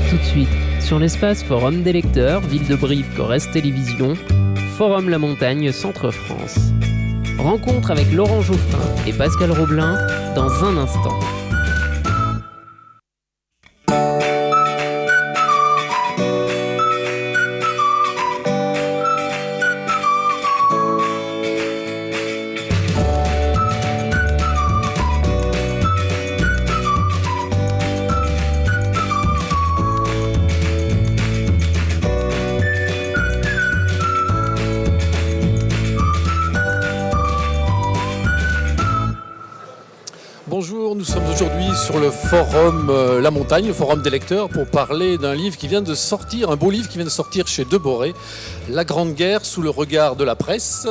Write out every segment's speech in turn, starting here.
Tout de suite, sur l'espace Forum des lecteurs, Ville de Brive, Corrèze Télévision, Forum La Montagne, Centre France. Rencontre avec Laurent Geoffrin et Pascal Roblin dans un instant. Bonjour, nous sommes aujourd'hui sur le forum La Montagne, le forum des lecteurs, pour parler d'un livre qui vient de sortir, un beau livre qui vient de sortir chez Deboré, La Grande Guerre sous le regard de la presse.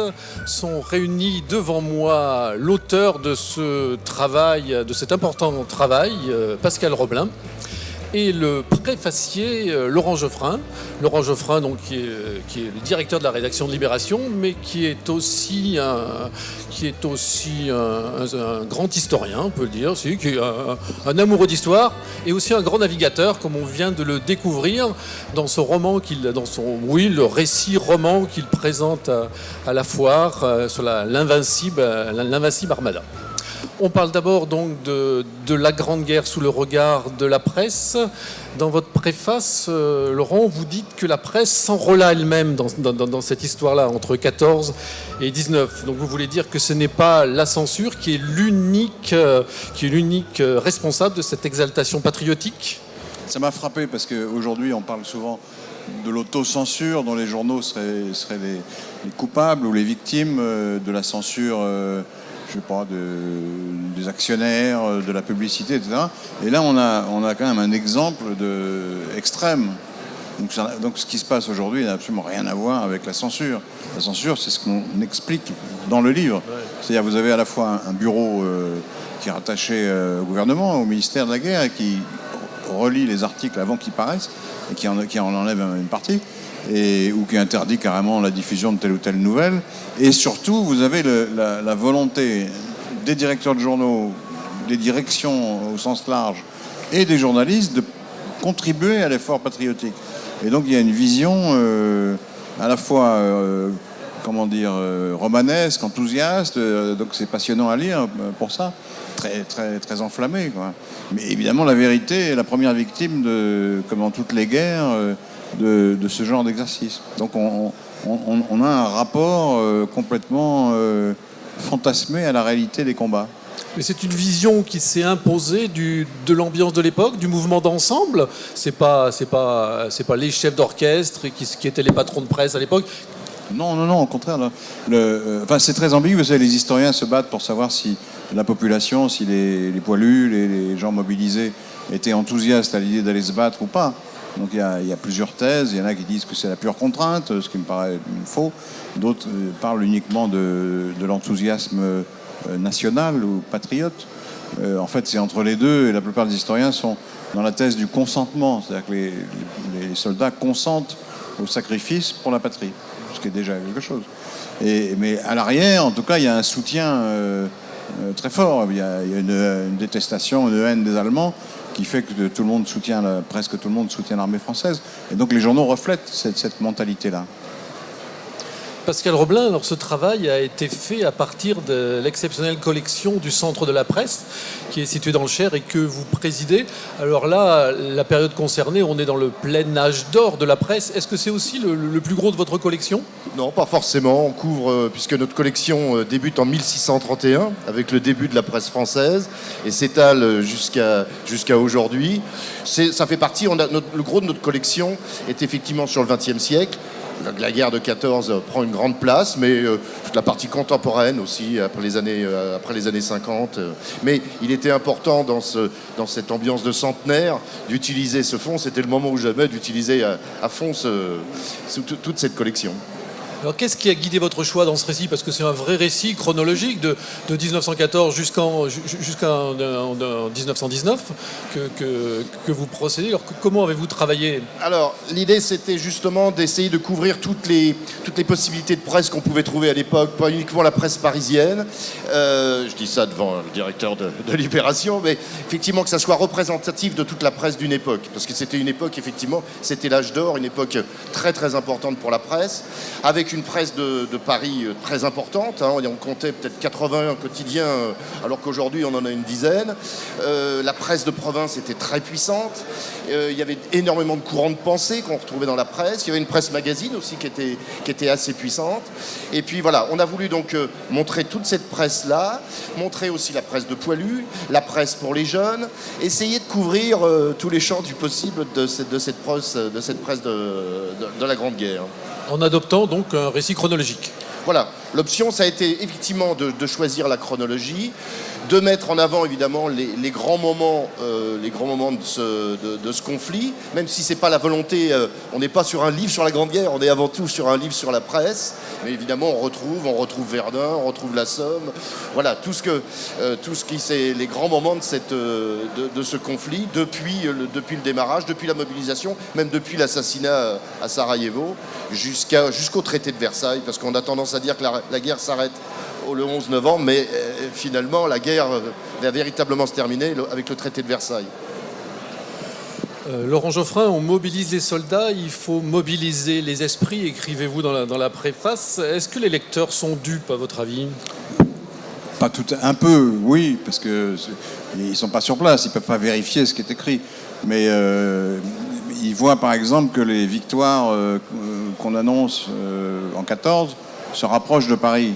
Sont réunis devant moi l'auteur de ce travail, de cet important travail, Pascal Roblin, et le préfacier Laurent Geoffrin. Laurent Geoffrin, donc, qui est le directeur de la rédaction de Libération, mais qui est aussi un grand historien, on peut le dire, qui est un amoureux d'histoire, et aussi un grand navigateur, comme on vient de le découvrir dans ce roman le récit roman qu'il présente à la foire sur l'invincible Armada. On parle d'abord donc de la Grande Guerre sous le regard de la presse. Dans votre préface, Laurent, vous dites que la presse s'enrôla elle-même dans cette histoire-là, entre 14 et 19. Donc vous voulez dire que ce n'est pas la censure qui est l'unique responsable de cette exaltation patriotique ? Ça m'a frappé parce qu'aujourd'hui, on parle souvent de l'autocensure dont les journaux seraient les coupables ou les victimes de la censure des actionnaires, de la publicité, etc. Et là, on a quand même un exemple extrême. Donc ce qui se passe aujourd'hui n'a absolument rien à voir avec la censure. La censure, c'est ce qu'on explique dans le livre. Ouais. C'est-à-dire, vous avez à la fois un bureau qui est rattaché au gouvernement, au ministère de la Guerre, et qui relit les articles avant qu'ils paraissent, et qui en enlève une partie. Ou qui interdit carrément la diffusion de telle ou telle nouvelle. Et surtout, vous avez la volonté des directeurs de journaux, des directions au sens large, et des journalistes de contribuer à l'effort patriotique. Et donc, il y a une vision à la fois, romanesque, enthousiaste, donc c'est passionnant à lire pour ça, très, très, très enflammé, quoi. Mais évidemment, la vérité est la première victime comme dans toutes les guerres, de ce genre d'exercice. Donc on a un rapport complètement fantasmé à la réalité des combats. Mais c'est une vision qui s'est imposée de l'ambiance de l'époque, du mouvement d'ensemble. C'est pas les chefs d'orchestre qui étaient les patrons de presse à l'époque. Non, au contraire. C'est très ambigu. Vous savez, les historiens se battent pour savoir si la population, si les poilus, les gens mobilisés étaient enthousiastes à l'idée d'aller se battre ou pas. Donc il y a plusieurs thèses. Il y en a qui disent que c'est la pure contrainte, ce qui me paraît faux. D'autres parlent uniquement de l'enthousiasme national ou patriote. En fait, c'est entre les deux, et la plupart des historiens sont dans la thèse du consentement. C'est-à-dire que les soldats consentent au sacrifice pour la patrie, ce qui est déjà quelque chose. Mais à l'arrière, en tout cas, il y a un soutien très fort. Il y a une détestation, une haine des Allemands, qui fait que presque tout le monde soutient l'armée française. Et donc les journaux reflètent cette mentalité-là. Pascal Roblin, alors ce travail a été fait à partir de l'exceptionnelle collection du Centre de la Presse, qui est située dans le Cher et que vous présidez. Alors là, la période concernée, on est dans le plein âge d'or de la presse. Est-ce que c'est aussi le plus gros de votre collection ? Non, pas forcément. On couvre, puisque notre collection débute en 1631, avec le début de la presse française, et s'étale jusqu'à aujourd'hui. Ça fait partie, le gros de notre collection est effectivement sur le XXe siècle. La guerre de 14 prend une grande place, mais toute la partie contemporaine aussi, après les années 50. Mais il était important dans cette ambiance de centenaire d'utiliser ce fonds. C'était le moment ou jamais d'utiliser à fond toute cette collection. Alors qu'est-ce qui a guidé votre choix dans ce récit? Parce que c'est un vrai récit chronologique de 1914 jusqu'en 1919 que vous procédez. Alors comment avez-vous travaillé? Alors, l'idée, c'était justement d'essayer de couvrir toutes les possibilités de presse qu'on pouvait trouver à l'époque, pas uniquement la presse parisienne. Je dis ça devant le directeur de Libération, mais effectivement que ça soit représentatif de toute la presse d'une époque. Parce que c'était une époque, effectivement, c'était l'âge d'or, une époque très très importante pour la presse, avec une presse de Paris très importante. On comptait peut-être 80 quotidiens, alors qu'aujourd'hui on en a une dizaine. La presse de province était très puissante. Il y avait énormément de courants de pensée qu'on retrouvait dans la presse. Il y avait une presse magazine aussi qui était assez puissante. Et puis voilà, on a voulu donc montrer toute cette presse-là, montrer aussi la presse de poilus, la presse pour les jeunes, essayer de couvrir tous les champs du possible de cette presse de la Grande Guerre. En adoptant donc un récit chronologique. Voilà, l'option, ça a été effectivement de choisir la chronologie, de mettre en avant évidemment les grands moments de ce conflit, même si c'est pas la volonté, on n'est pas sur un livre sur la Grande Guerre, on est avant tout sur un livre sur la presse, mais évidemment on retrouve Verdun, on retrouve la Somme, voilà, tout ce qui c'est les grands moments de ce conflit, depuis le démarrage, depuis la mobilisation, même depuis l'assassinat à Sarajevo, jusqu'au traité de Versailles, parce qu'on a tendance à dire que la guerre s'arrête le 11 novembre, mais finalement la guerre va véritablement se terminer avec le traité de Versailles. Laurent Geoffrin, on mobilise les soldats, il faut mobiliser les esprits, écrivez-vous dans la préface. Est-ce que les lecteurs sont dupes, à votre avis? Pas tout, un peu, oui, parce que ils sont pas sur place, ils peuvent pas vérifier ce qui est écrit. Mais ils voient par exemple que les victoires qu'on annonce en 14 se rapprochent de Paris,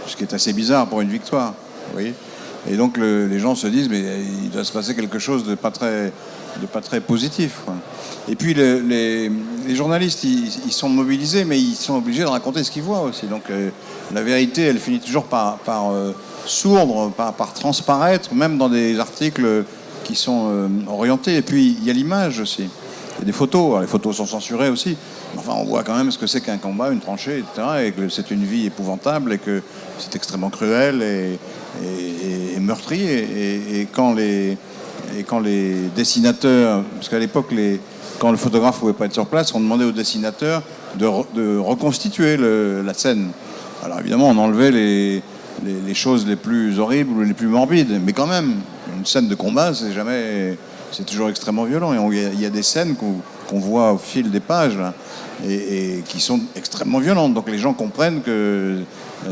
ce qui est assez bizarre pour une victoire, vous voyez. Et donc les gens se disent mais il doit se passer quelque chose de pas très positif, quoi. Et puis les journalistes ils sont mobilisés, mais ils sont obligés de raconter ce qu'ils voient aussi. Donc la vérité elle finit toujours par sourdre, par transparaître, même dans des articles qui sont orientés. Et puis il y a l'image aussi. Il y a des photos. Alors, les photos sont censurées aussi. Enfin, on voit quand même ce que c'est qu'un combat, une tranchée, etc. Et que c'est une vie épouvantable et que c'est extrêmement cruel et meurtrier. Et quand les dessinateurs, parce qu'à l'époque, quand le photographe ne pouvait pas être sur place, on demandait aux dessinateurs de reconstituer la scène. Alors évidemment, on enlevait les choses les plus horribles ou les plus morbides, mais quand même, une scène de combat, c'est toujours extrêmement violent. Et il y a des scènes qu'on voit au fil des pages là, et qui sont extrêmement violentes. Donc les gens comprennent que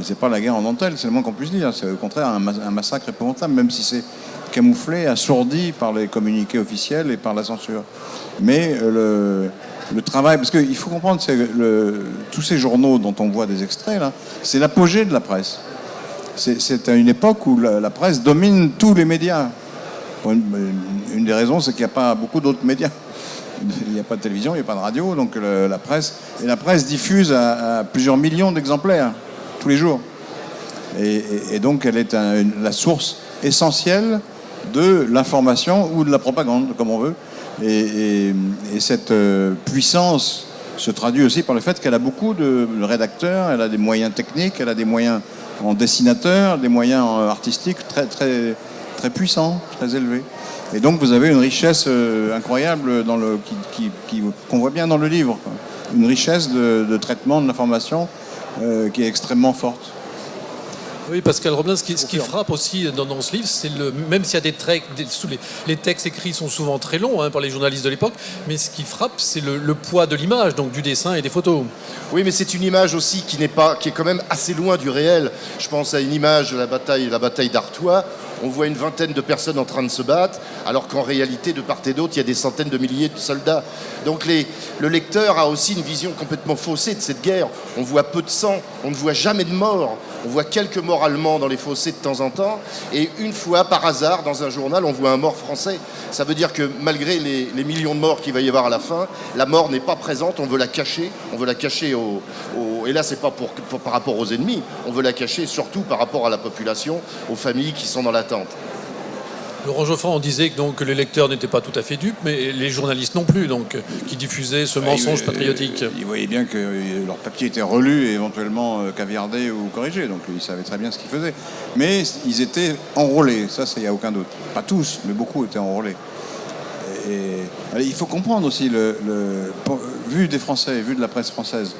c'est pas la guerre en dentelle, c'est le moins qu'on puisse dire. C'est au contraire un massacre épouvantable, même si c'est camouflé, assourdi par les communiqués officiels et par la censure. Mais le travail, parce qu'il faut comprendre, tous ces journaux dont on voit des extraits là, c'est l'apogée de la presse. C'est à une époque où la presse domine tous les médias. Une des raisons, c'est qu'il n'y a pas beaucoup d'autres médias. Il n'y a pas de télévision, il n'y a pas de radio, donc la presse diffuse à plusieurs millions d'exemplaires tous les jours. Et donc elle est la source essentielle de l'information ou de la propagande, comme on veut. Et cette puissance se traduit aussi par le fait qu'elle a beaucoup de rédacteurs, elle a des moyens techniques, elle a des moyens en dessinateur, des moyens artistiques très, très, très puissants, très élevés. Et donc vous avez une richesse incroyable qu'on voit bien dans le livre, quoi. Une richesse de traitement de l'information qui est extrêmement forte. Oui, Pascal Roblin, ce qui frappe aussi dans ce livre, c'est même s'il y a les textes écrits sont souvent très longs par les journalistes de l'époque, mais ce qui frappe, c'est le poids de l'image, donc du dessin et des photos. Oui, mais c'est une image aussi qui est quand même assez loin du réel. Je pense à une image de la bataille d'Artois. On voit une vingtaine de personnes en train de se battre, alors qu'en réalité, de part et d'autre, il y a des centaines de milliers de soldats. Donc le lecteur a aussi une vision complètement faussée de cette guerre. On voit peu de sang, on ne voit jamais de morts. On voit quelques morts allemands dans les fossés de temps en temps, et une fois, par hasard, dans un journal, on voit un mort français. Ça veut dire que malgré les millions de morts qu'il va y avoir à la fin, la mort n'est pas présente, on veut la cacher. On veut la cacher et là, c'est pas par rapport aux ennemis, on veut la cacher surtout par rapport à la population, aux familles qui sont dans l'attente. Laurent Geoffrin, on disait que les lecteurs n'étaient pas tout à fait dupes, mais les journalistes non plus, donc, qui diffusaient ce mensonge patriotique. Ils voyaient bien que leur papier était relu et éventuellement caviardé ou corrigé, donc ils savaient très bien ce qu'ils faisaient. Mais ils étaient enrôlés, ça, il n'y a aucun doute. Pas tous, mais beaucoup étaient enrôlés. Et il faut comprendre aussi, vu des Français, vu de la presse française,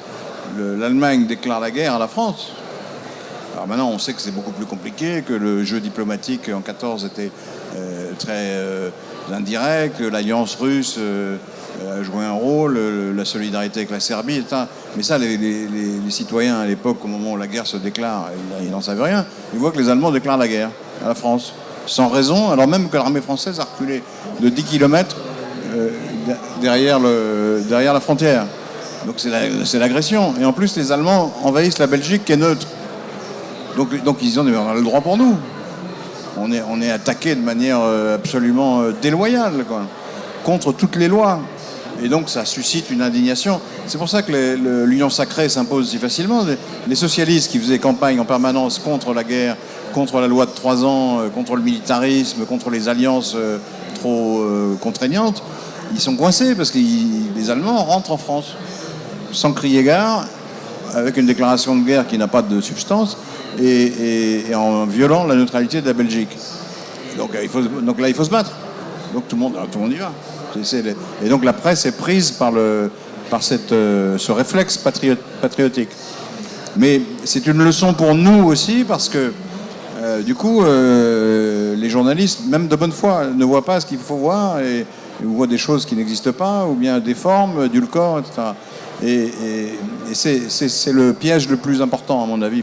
l'Allemagne déclare la guerre à la France. Alors maintenant, on sait que c'est beaucoup plus compliqué, que le jeu diplomatique en 1914 était très indirect, l'alliance russe a joué un rôle, la solidarité avec la Serbie, etc. Mais ça, les citoyens à l'époque, au moment où la guerre se déclare, ils n'en savaient rien. Ils voient que les Allemands déclarent la guerre à la France, sans raison, alors même que l'armée française a reculé de 10 km derrière la frontière. Donc c'est l'agression. Et en plus, les Allemands envahissent la Belgique qui est neutre. Donc ils disent, on a le droit pour nous. On est attaqué de manière absolument déloyale, quoi, contre toutes les lois. Et donc ça suscite une indignation. C'est pour ça que l'union sacrée s'impose si facilement. Les socialistes qui faisaient campagne en permanence contre la guerre, contre la loi de 3 ans, contre le militarisme, contre les alliances trop contraignantes, ils sont coincés parce que les Allemands rentrent en France sans crier gare, avec une déclaration de guerre qui n'a pas de substance, et en violant la neutralité de la Belgique. Donc là, il faut se battre. Donc tout le monde y va. Et donc la presse est prise par ce réflexe patriotique. Mais c'est une leçon pour nous aussi, parce que du coup, les journalistes, même de bonne foi, ne voient pas ce qu'il faut voir, et voient des choses qui n'existent pas, ou bien déforment, édulcorent, etc. Et c'est le piège le plus important, à mon avis,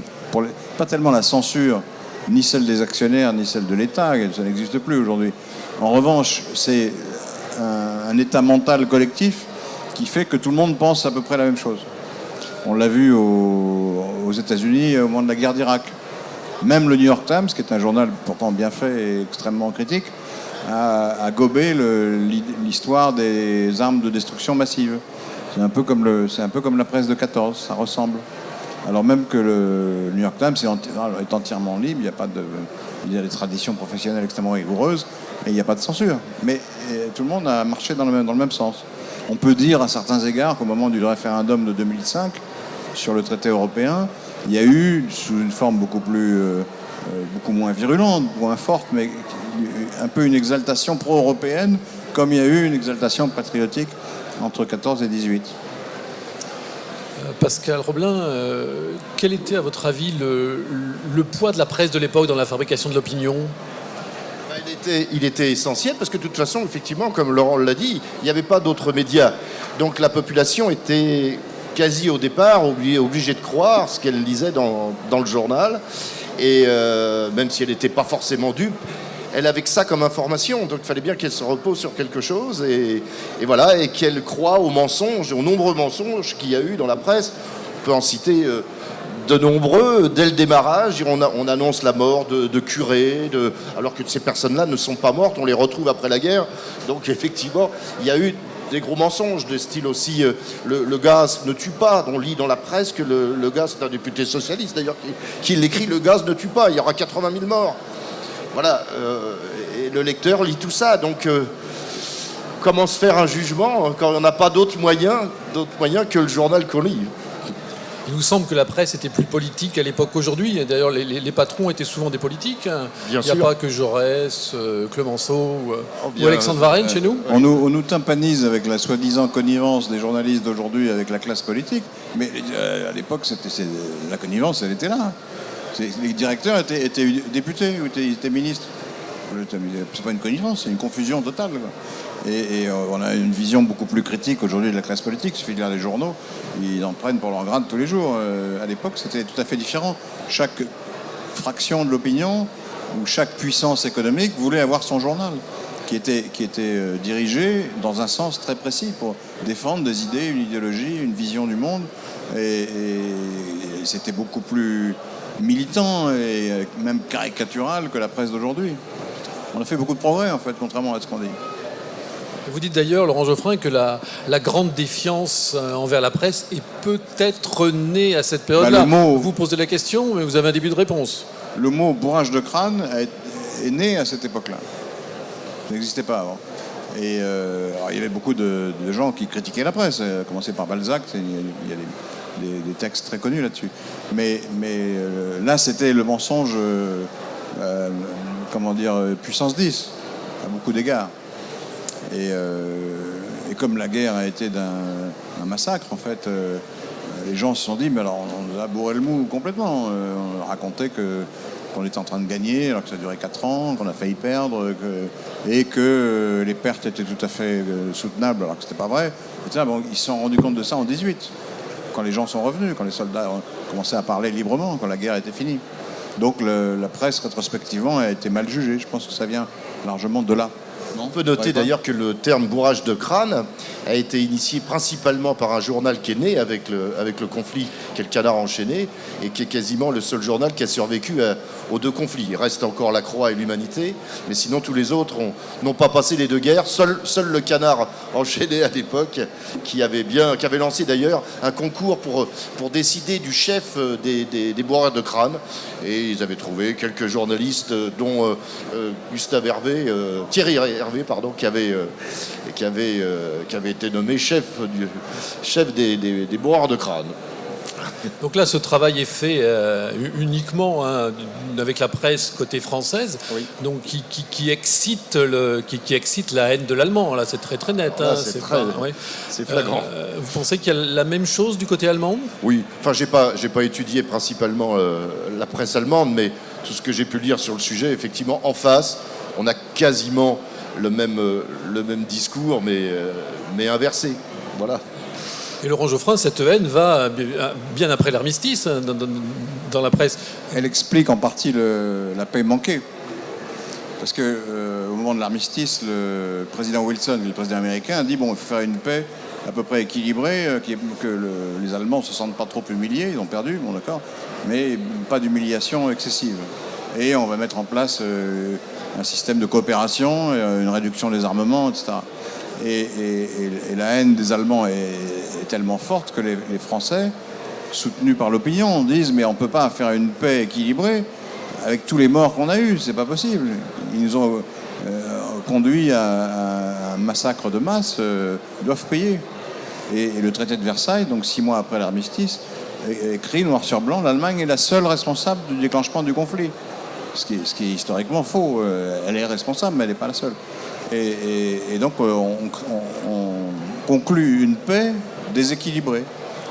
pas tellement la censure, ni celle des actionnaires, ni celle de l'État, ça n'existe plus aujourd'hui. En revanche, c'est un état mental collectif qui fait que tout le monde pense à peu près la même chose. On l'a vu aux États-Unis au moment de la guerre d'Irak. Même le New York Times, qui est un journal pourtant bien fait et extrêmement critique, a gobé l'histoire des armes de destruction massive. C'est un peu comme la presse de 14, ça ressemble. Alors même que le New York Times est entièrement libre, il y a des traditions professionnelles extrêmement rigoureuses, et il n'y a pas de censure. Mais tout le monde a marché dans le même sens. On peut dire à certains égards qu'au moment du référendum de 2005 sur le traité européen, il y a eu, sous une forme beaucoup moins virulente, moins forte, mais un peu une exaltation pro-européenne, comme il y a eu une exaltation patriotique entre 14 et 18. Pascal Roblin, quel était à votre avis le poids de la presse de l'époque dans la fabrication de l'opinion ? Il était essentiel parce que de toute façon, effectivement, comme Laurent l'a dit, il n'y avait pas d'autres médias. Donc la population était quasi au départ obligée de croire ce qu'elle lisait dans le journal. Et même si elle n'était pas forcément dupe, elle avait que ça comme information. Donc il fallait bien qu'elle se repose sur quelque chose et voilà, et qu'elle croie aux mensonges, aux nombreux mensonges qu'il y a eu dans la presse. On peut en citer de nombreux. Dès le démarrage, on annonce la mort de curés, alors que ces personnes-là ne sont pas mortes, on les retrouve après la guerre. Donc effectivement, il y a eu des gros mensonges de style aussi le gaz ne tue pas. On lit dans la presse que le gaz, c'est un député socialiste d'ailleurs qui l'écrit, le gaz ne tue pas, il y aura 80 000 morts. Voilà, et le lecteur lit tout ça. Donc comment se faire un jugement quand on n'a pas d'autres moyens que le journal qu'on lit? Il nous semble que la presse était plus politique à l'époque qu'aujourd'hui. D'ailleurs, les patrons étaient souvent des politiques. Il n'y a pas que Jaurès, Clemenceau ou Alexandre Varenne chez nous. On nous tympanise avec la soi-disant connivence des journalistes d'aujourd'hui avec la classe politique. Mais à l'époque, la connivence, elle était là. Les directeurs étaient députés ou étaient ministres. C'est pas une connivence, c'est une confusion totale, quoi. Et on a une vision beaucoup plus critique aujourd'hui de la classe politique. Il suffit de lire les journaux, ils en prennent pour leur grade tous les jours. À l'époque, c'était tout à fait différent. Chaque fraction de l'opinion ou chaque puissance économique voulait avoir son journal qui était dirigé dans un sens très précis pour défendre des idées, une idéologie, une vision du monde. Et c'était beaucoup plus militant et même caricatural que la presse d'aujourd'hui. On a fait beaucoup de progrès, en fait, contrairement à ce qu'on dit. Vous dites d'ailleurs, Laurent Geoffrin, que la grande défiance envers la presse est peut-être née à cette période-là. Vous posez la question, mais vous avez un début de réponse. Le mot bourrage de crâne est né à cette époque-là. Ça n'existait pas avant. Et alors, il y avait beaucoup de gens qui critiquaient la presse, à commencer par Balzac, il y a des textes très connus là-dessus. Mais là, c'était le mensonge, puissance 10, à beaucoup d'égards. Et comme la guerre a été un massacre, en fait, les gens se sont dit, mais alors on nous a bourré le mou complètement. On racontait qu'on était en train de gagner alors que ça durait 4 ans, qu'on a failli perdre, et que les pertes étaient tout à fait soutenables alors que c'était pas vrai. Et là, ils se sont rendus compte de ça en 18, quand les gens sont revenus, quand les soldats ont commencé à parler librement, quand la guerre était finie. Donc la presse, rétrospectivement, a été mal jugée. Je pense que ça vient largement de là. On peut noter d'ailleurs que le terme bourrage de crâne a été initié principalement par un journal qui est né avec le conflit, qui est le Canard enchaîné, et qui est quasiment le seul journal qui a survécu aux 2 conflits. Il reste encore la Croix et l'Humanité, mais sinon tous les autres n'ont pas passé les 2 guerres. Seul le Canard enchaîné à l'époque, qui avait lancé d'ailleurs un concours pour décider du chef des bourreurs de crâne. Et ils avaient trouvé quelques journalistes, dont Thierry Hervé, qui avait été nommé chef des bourreurs de crâne. Donc là, ce travail est fait uniquement avec la presse côté française, oui. Donc qui excite la haine de l'allemand. Là, c'est très très net. Là, c'est flagrant. Vous pensez qu'il y a la même chose du côté allemand ? Oui. Enfin, j'ai pas étudié principalement la presse allemande, mais tout ce que j'ai pu lire sur le sujet, effectivement, en face, on a quasiment le même discours, mais inversé. Voilà. Et Laurent Geoffrin, cette haine va bien après l'armistice dans la presse. Elle explique en partie la paix manquée. Parce que au moment de l'armistice, le président Wilson, le président américain, a dit bon, il faut faire une paix à peu près équilibrée, que les Allemands ne se sentent pas trop humiliés, ils ont perdu, bon d'accord, mais pas d'humiliation excessive. Et on va mettre en place un système de coopération, une réduction des armements, etc. Et la haine des Allemands est tellement forte que les Français, soutenus par l'opinion, disent mais on ne peut pas faire une paix équilibrée avec tous les morts qu'on a eus, c'est pas possible. Ils nous ont conduits à un massacre de masse, ils doivent payer. Et le traité de Versailles, donc 6 mois après l'armistice, écrit noir sur blanc, l'Allemagne est la seule responsable du déclenchement du conflit. Ce qui est historiquement faux. Elle est responsable, mais elle n'est pas la seule. Et donc on conclut une paix déséquilibrée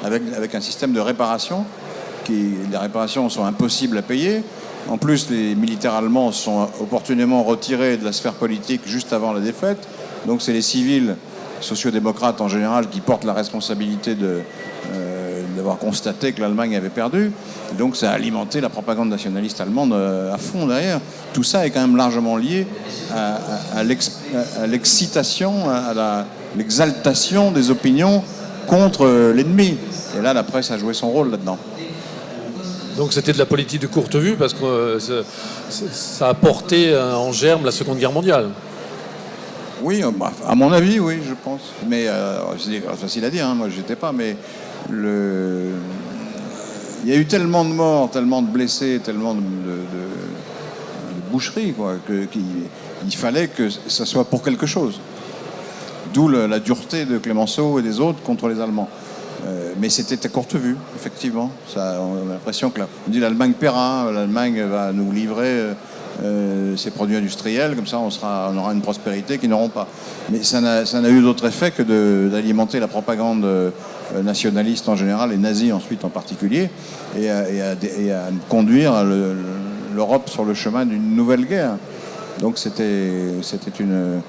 avec un système de réparation. Les réparations sont impossibles à payer. En plus, les militaires allemands sont opportunément retirés de la sphère politique juste avant la défaite. Donc c'est les civils, sociodémocrates en général, qui portent la responsabilité d'avoir constaté que l'Allemagne avait perdu. Et donc ça a alimenté la propagande nationaliste allemande à fond derrière. Tout ça est quand même largement lié à l'excitation, à l'exaltation des opinions contre l'ennemi. Et là, la presse a joué son rôle là-dedans. Donc c'était de la politique de courte vue parce que ça a porté en germe la Seconde Guerre mondiale. Oui, à mon avis, oui, je pense. Mais c'est facile à dire, moi je n'étais pas, mais il y a eu tellement de morts, tellement de blessés, tellement de boucheries, quoi, qu'il fallait que ça soit pour quelque chose. D'où la dureté de Clémenceau et des autres contre les Allemands. Mais c'était à courte vue, effectivement. On a l'impression que on dit l'Allemagne paiera, l'Allemagne va nous livrer ses produits industriels, comme ça on aura une prospérité qu'ils n'auront pas. Mais ça n'a eu d'autre effet que d'alimenter la propagande nationaliste en général et nazie ensuite en particulier, et à conduire l'Europe sur le chemin d'une nouvelle guerre. Donc c'est le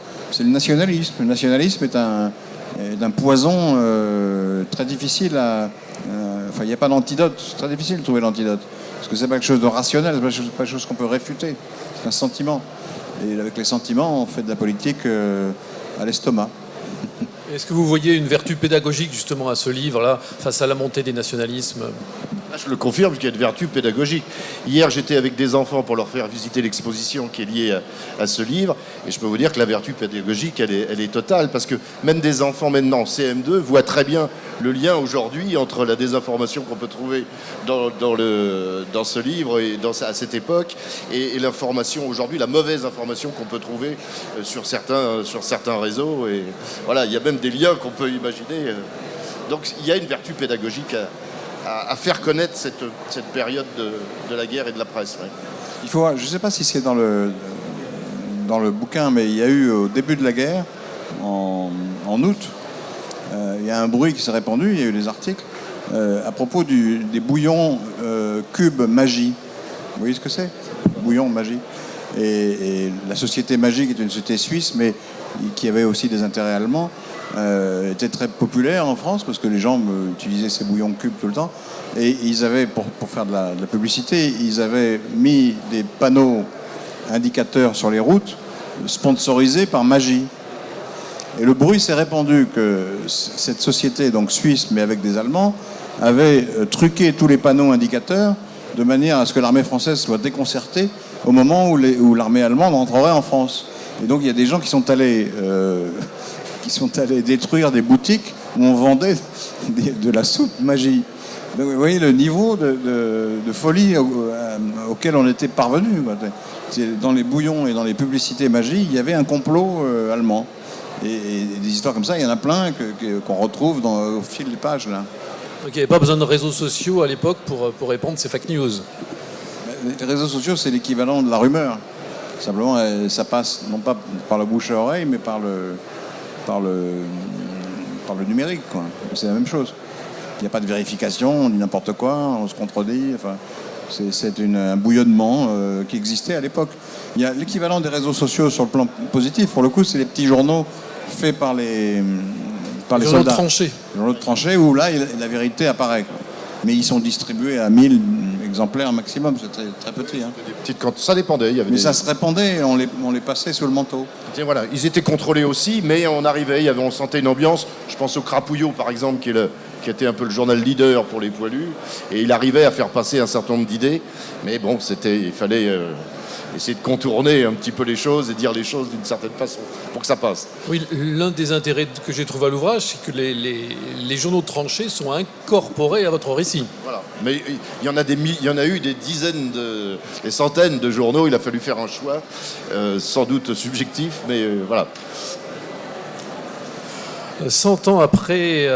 nationalisme. Le nationalisme est un poison très difficile il n'y a pas d'antidote. C'est très difficile de trouver l'antidote. Parce que c'est pas quelque chose de rationnel, c'est pas quelque chose qu'on peut réfuter. C'est un sentiment. Et avec les sentiments, on fait de la politique à l'estomac. Est-ce que vous voyez une vertu pédagogique justement à ce livre-là, face à la montée des nationalismes ? Je le confirme, parce qu'il y a de vertus pédagogiques. Hier, j'étais avec des enfants pour leur faire visiter l'exposition qui est liée à ce livre, et je peux vous dire que la vertu pédagogique, elle est totale, parce que même des enfants maintenant en CM2 voient très bien le lien aujourd'hui entre la désinformation qu'on peut trouver dans ce livre et à cette époque, et l'information aujourd'hui, la mauvaise information qu'on peut trouver sur certains réseaux. Et voilà, il y a même des liens qu'on peut imaginer. Donc il y a une vertu pédagogique à faire connaître cette période de la guerre et de la presse. Ouais. Je ne sais pas si c'est dans le bouquin, mais il y a eu au début de la guerre, en août, il y a un bruit qui s'est répandu, il y a eu des articles à propos des bouillons Cube Magie. Vous voyez ce que c'est ? Bouillon Magie. Et la société Magie, qui est une société suisse, mais qui avait aussi des intérêts allemands, était très populaire en France parce que les gens utilisaient ces bouillons Cube tout le temps. Et ils avaient, pour faire de la publicité, ils avaient mis des panneaux indicateurs sur les routes sponsorisés par Magie. Et le bruit s'est répandu que cette société, donc suisse, mais avec des Allemands, avait truqué tous les panneaux indicateurs de manière à ce que l'armée française soit déconcertée au moment où l'armée allemande rentrerait en France. Et donc il y a des gens qui sont allés détruire des boutiques où on vendait de la soupe Magie. Donc, vous voyez le niveau de folie auquel on était parvenu. Dans les bouillons et dans les publicités Magie, il y avait un complot allemand. Et des histoires comme ça, il y en a plein qu'on retrouve au fil des pages, là. Donc il n'y avait pas besoin de réseaux sociaux à l'époque pour répandre ces fake news. Les réseaux sociaux, c'est l'équivalent de la rumeur. Simplement, ça passe non pas par la bouche à oreille, mais par le numérique, quoi. C'est la même chose. Il n'y a pas de vérification, on dit n'importe quoi, on se contredit. Enfin, c'est un bouillonnement qui existait à l'époque. Il y a l'équivalent des réseaux sociaux sur le plan positif. Pour le coup, c'est les petits journaux faits par les soldats. Tranchés. Les journaux de tranchées où là, la vérité apparaît, quoi. Mais ils sont distribués à 1000 exemplaires maximum, c'est très, très petit. Hein. Ça dépendait. Mais ça se répandait, on les passait sous le manteau. Et voilà, ils étaient contrôlés aussi, mais on arrivait, on sentait une ambiance. Je pense au Crapouillot, par exemple, qui était un peu le journal leader pour les poilus, et il arrivait à faire passer un certain nombre d'idées. Mais bon, il fallait essayer de contourner un petit peu les choses et dire les choses d'une certaine façon pour que ça passe. Oui, l'un des intérêts que j'ai trouvé à l'ouvrage, c'est que les journaux de tranchées sont incorporés à votre récit. Voilà. Mais il y en a eu des dizaines, des centaines de journaux. Il a fallu faire un choix, sans doute subjectif, mais voilà. 100 ans après,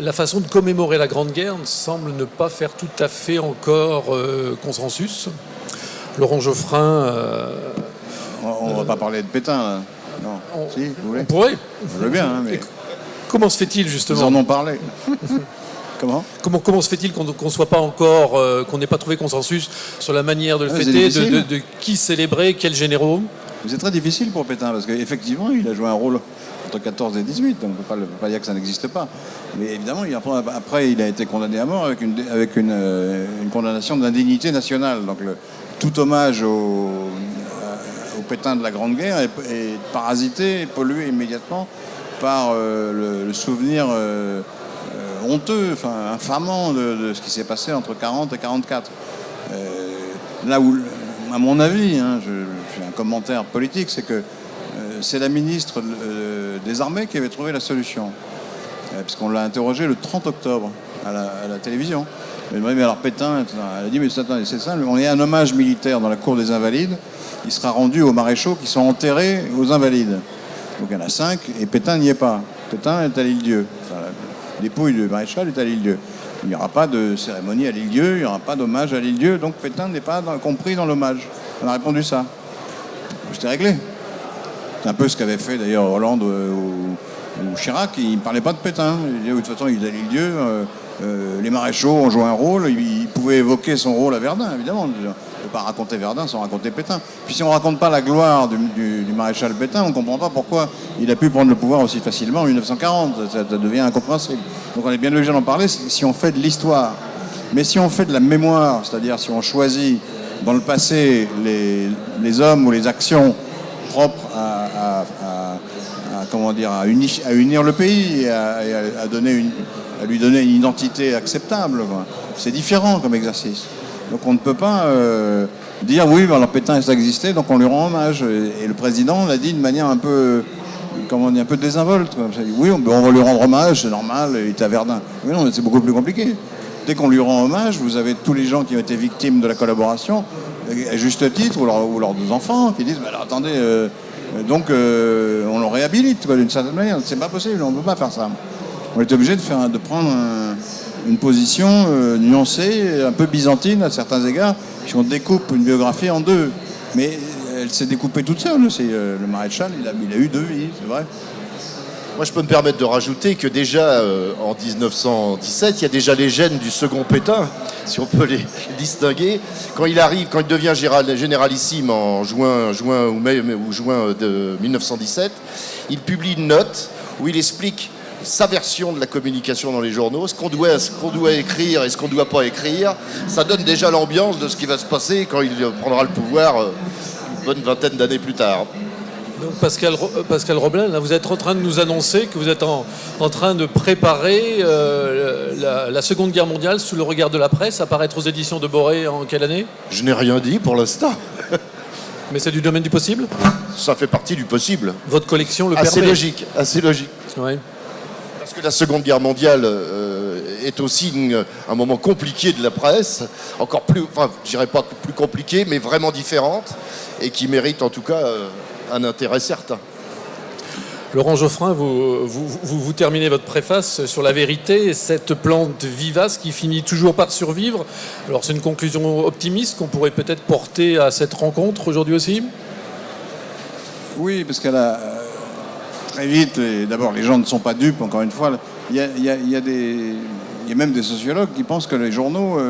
la façon de commémorer la Grande Guerre semble ne pas faire tout à fait encore consensus. Laurent Geoffrin... on ne va pas parler de Pétain, là. Non. Si, vous voulez ? On pourrait. Je veux bien, hein, mais... Comment se fait-il, justement ? Ils en ont parlé. Comment se fait-il qu'on soit pas encore, qu'on n'ait pas trouvé consensus sur la manière de le fêter, de qui célébrer, quels généraux ? C'est très difficile pour Pétain, parce qu'effectivement, il a joué un rôle entre 14 et 18, donc on ne peut pas dire que ça n'existe pas. Mais évidemment, après, il a été condamné à mort avec une condamnation d'indignité nationale. Donc tout hommage au Pétain de la Grande Guerre est parasité, est pollué immédiatement par le souvenir honteux, enfin infamant de ce qui s'est passé entre 40 et 44. Là où, à mon avis, je fais un commentaire politique, c'est que c'est la ministre des Armées qui avait trouvé la solution. Puisqu'on l'a interrogé le 30 octobre à la télévision. Elle m'a dit, mais alors Pétain, elle a dit, mais c'est ça, on est un hommage militaire dans la cour des Invalides. Il sera rendu aux maréchaux qui sont enterrés aux Invalides. Donc il y en a 5 et Pétain n'y est pas. Pétain est à l'Île-Dieu. Enfin, la dépouille du maréchal est à l'Île-Dieu. Il n'y aura pas de cérémonie à l'Île-Dieu, il n'y aura pas d'hommage à l'Île-Dieu, donc Pétain n'est pas compris dans l'hommage. On a répondu ça. C'était réglé. C'est un peu ce qu'avait fait d'ailleurs Hollande ou Chirac. Il ne parlait pas de Pétain. Il disait, de toute façon, il est à l'Île-Dieu. Les maréchaux ont joué un rôle. Il pouvait évoquer son rôle à Verdun, évidemment. On ne peut pas raconter Verdun sans raconter Pétain. Puis si on ne raconte pas la gloire du maréchal Pétain, on ne comprend pas pourquoi il a pu prendre le pouvoir aussi facilement en 1940. Ça devient incompréhensible. Donc on est bien obligé d'en parler si on fait de l'histoire. Mais si on fait de la mémoire, c'est-à-dire si on choisit dans le passé les hommes ou les actions propres à à unir le pays et à lui donner une identité acceptable, quoi. C'est différent comme exercice. Donc on ne peut pas dire oui, alors Pétain ça existait, donc on lui rend hommage. Et le président l'a dit de manière un peu, un peu désinvolte. Quoi. Oui, on va lui rendre hommage, c'est normal, il était à Verdun. Mais non, c'est beaucoup plus compliqué. Dès qu'on lui rend hommage, vous avez tous les gens qui ont été victimes de la collaboration, à juste titre, ou leurs enfants, qui disent alors attendez, on le réhabilite d'une certaine manière. C'est pas possible, on ne peut pas faire ça. On est obligé de prendre une position nuancée, un peu byzantine à certains égards, si on découpe une biographie en deux. Mais elle s'est découpée toute seule. Le maréchal, il a eu deux vies, c'est vrai. Moi, je peux me permettre de rajouter que déjà, en 1917, il y a déjà les gènes du second Pétain, si on peut les distinguer. Quand il devient généralissime en juin de 1917, il publie une note où il explique sa version de la communication dans les journaux, ce qu'on doit écrire et ce qu'on ne doit pas écrire. Ça donne déjà l'ambiance de ce qui va se passer quand il prendra le pouvoir une bonne vingtaine d'années plus tard. Donc Pascal Roblin, là, vous êtes en train de nous annoncer que vous êtes en train de préparer la Seconde Guerre mondiale sous le regard de la presse, à paraître aux éditions de Boré en quelle année ? Je n'ai rien dit pour l'instant. Mais c'est du domaine du possible ? Ça fait partie du possible. Votre collection le Assez permet ? assez logique. Ouais. Parce que la Seconde Guerre mondiale est aussi un moment compliqué de la presse, encore plus, je dirais pas plus compliqué, mais vraiment différente, et qui mérite en tout cas un intérêt certain. Laurent Geoffrin, vous terminez votre préface sur la vérité, cette plante vivace qui finit toujours par survivre. Alors c'est une conclusion optimiste qu'on pourrait peut-être porter à cette rencontre aujourd'hui aussi ? Oui, parce qu'elle a très vite, et d'abord les gens ne sont pas dupes, encore une fois. Il y a même des sociologues qui pensent que les journaux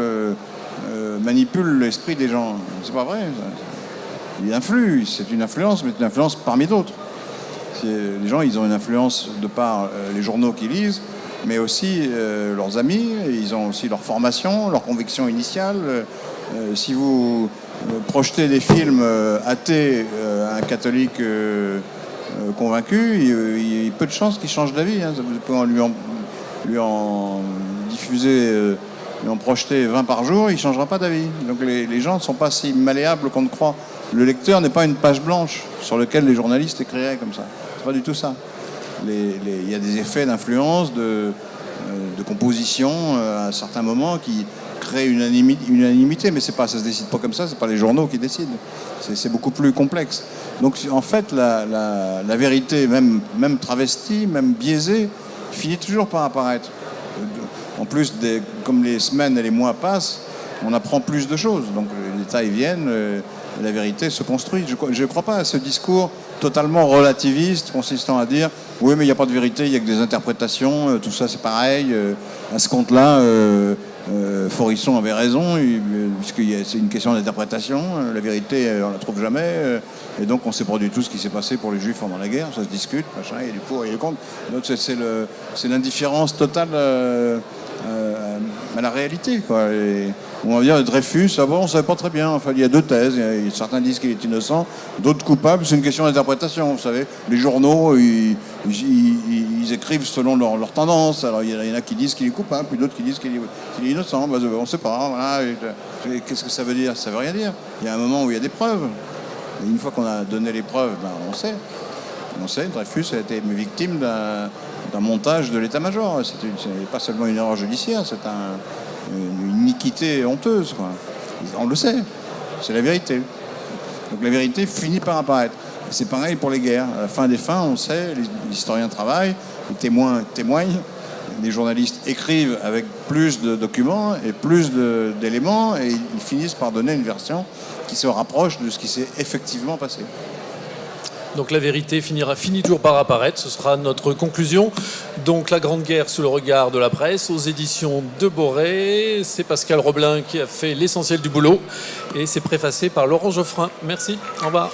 manipulent l'esprit des gens. C'est pas vrai. Il influe, c'est une influence, mais c'est une influence parmi d'autres. Les gens, ils ont une influence de par les journaux qu'ils lisent, mais aussi leurs amis, ils ont aussi leur formation, leur conviction initiale. Si vous projetez des films athées à un catholique convaincu, il y a peu de chances qu'il change d'avis. Hein. Vous pouvez lui en diffuser, lui en projeter 20 par jour, il ne changera pas d'avis. Donc les gens ne sont pas si malléables qu'on ne croit. Le lecteur n'est pas une page blanche sur laquelle les journalistes écriraient comme ça. C'est pas du tout ça. Il y a des effets d'influence, de composition à un certain moment qui créent une unanimité, mais ça se décide pas comme ça, c'est pas les journaux qui décident. C'est beaucoup plus complexe. Donc en fait, la vérité, même travestie, même biaisée, finit toujours par apparaître. En plus, comme les semaines et les mois passent, on apprend plus de choses. Donc les détails viennent, la vérité se construit. Je ne crois pas à ce discours totalement relativiste consistant à dire oui, mais il n'y a pas de vérité, il n'y a que des interprétations, tout ça c'est pareil. À ce compte-là, Forisson avait raison, puisque c'est une question d'interprétation. La vérité, on ne la trouve jamais. Et donc on sait pas du tout ce qui s'est passé pour les Juifs pendant la guerre. Ça se discute, machin, il y a du pour et du contre. Donc c'est l'indifférence totale à la réalité, quoi. Et on va dire Dreyfus, on ne savait pas très bien. Enfin, il y a deux thèses. Certains disent qu'il est innocent, d'autres coupables. C'est une question d'interprétation. Vous savez, les journaux, ils écrivent selon leur tendance. Alors il y en a qui disent qu'il est coupable, puis d'autres qui disent qu'il est innocent. On ne sait pas. Voilà. Qu'est-ce que ça veut dire ? Ça veut rien dire. Il y a un moment où il y a des preuves. Et une fois qu'on a donné les preuves, on sait. On sait, Dreyfus a été victime d'un montage de l'état-major. C'est pas seulement une erreur judiciaire, c'est une iniquité honteuse, quoi. On le sait, c'est la vérité. Donc la vérité finit par apparaître. Et c'est pareil pour les guerres. À la fin des fins, on sait, les historiens travaillent, les témoins témoignent, les journalistes écrivent avec plus de documents et plus d'éléments, et ils finissent par donner une version qui se rapproche de ce qui s'est effectivement passé. Donc la vérité finit toujours par apparaître, ce sera notre conclusion. Donc la Grande Guerre sous le regard de la presse, aux éditions de Boré. C'est Pascal Roblin qui a fait l'essentiel du boulot et c'est préfacé par Laurent Geoffrin. Merci, au revoir.